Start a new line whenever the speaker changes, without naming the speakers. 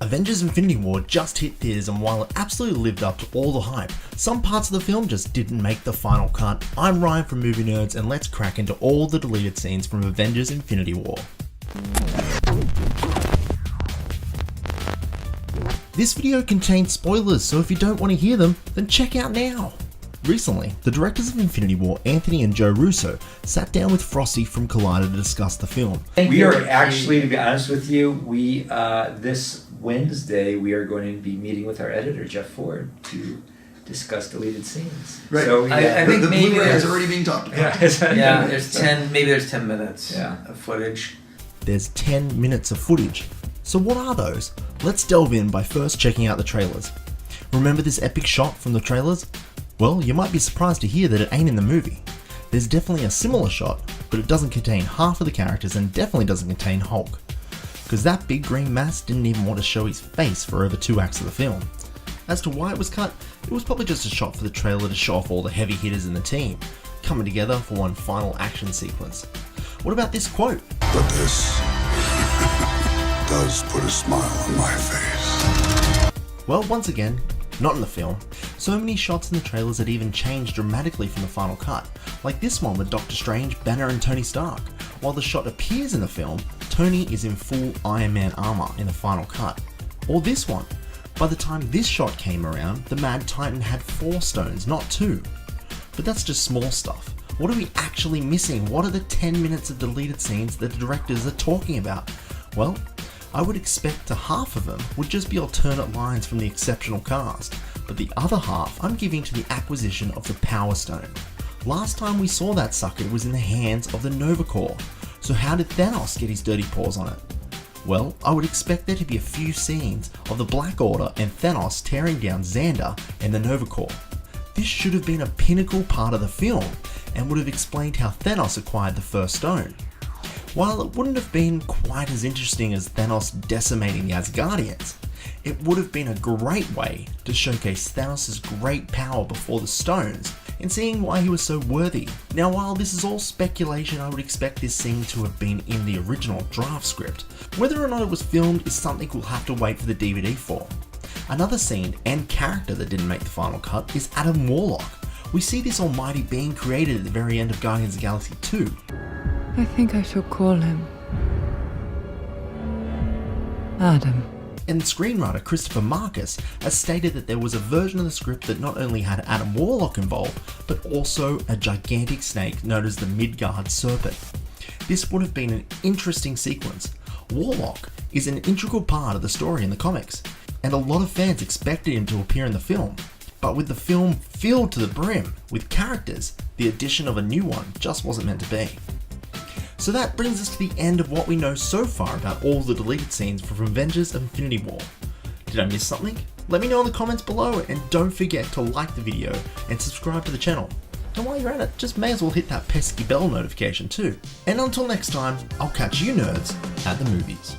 Avengers Infinity War just hit theaters, and while it absolutely lived up to all the hype, some parts of the film just didn't make the final cut. I'm Ryan from Movie Nerds, and let's crack into all the deleted scenes from Avengers Infinity War. This video contains spoilers, so if you don't want to hear them, then check out now. Recently, the directors of Infinity War, Anthony and Joe Russo, sat down with Frosty from Collider to discuss the film.
We are actually, to be honest with you, this Wednesday we are going to be meeting with our editor Jeff Ford to discuss deleted scenes.
Right.
So
I think the Blu-ray is already being talked about.
Yeah, there's 10 minutes of footage.
There's 10 minutes of footage. So what are those? Let's delve in by first checking out the trailers. Remember this epic shot from the trailers? Well, you might be surprised to hear that it ain't in the movie. There's definitely a similar shot, but it doesn't contain half of the characters and definitely doesn't contain Hulk. Because that big green mass didn't even want to show his face for over 2 acts of the film. As to why it was cut, it was probably just a shot for the trailer to show off all the heavy hitters in the team, coming together for one final action sequence. What about this quote?
But this does put a smile on my face.
Well, once again, not in the film. So many shots in the trailers that even changed dramatically from the final cut, like this one with Doctor Strange, Banner and Tony Stark. While the shot appears in the film, Tony is in full Iron Man armor in the final cut. Or this one. By the time this shot came around, the Mad Titan had 4 stones, not 2. But that's just small stuff. What are we actually missing? What are the 10 minutes of deleted scenes that the directors are talking about? Well, I would expect half of them would just be alternate lines from the exceptional cast, but the other half I'm giving to the acquisition of the Power Stone. Last time we saw that sucker was in the hands of the Nova Corps, so how did Thanos get his dirty paws on it? Well, I would expect there to be a few scenes of the Black Order and Thanos tearing down Xander and the Nova Corps. This should have been a pinnacle part of the film, and would have explained how Thanos acquired the first stone. While it wouldn't have been quite as interesting as Thanos decimating the Asgardians, it would have been a great way to showcase Thanos' great power before the stones and seeing why he was so worthy. Now, while this is all speculation, I would expect this scene to have been in the original draft script. Whether or not it was filmed is something we'll have to wait for the DVD for. Another scene and character that didn't make the final cut is Adam Warlock. We see this almighty being created at the very end of Guardians of the Galaxy 2.
I think I shall call him Adam.
And screenwriter Christopher Marcus has stated that there was a version of the script that not only had Adam Warlock involved, but also a gigantic snake known as the Midgard Serpent. This would have been an interesting sequence. Warlock is an integral part of the story in the comics, and a lot of fans expected him to appear in the film. But with the film filled to the brim with characters, the addition of a new one just wasn't meant to be. So that brings us to the end of what we know so far about all the deleted scenes from Avengers Infinity War. Did I miss something? Let me know in the comments below, and don't forget to like the video and subscribe to the channel. And while you're at it, just may as well hit that pesky bell notification too. And until next time, I'll catch you nerds at the movies.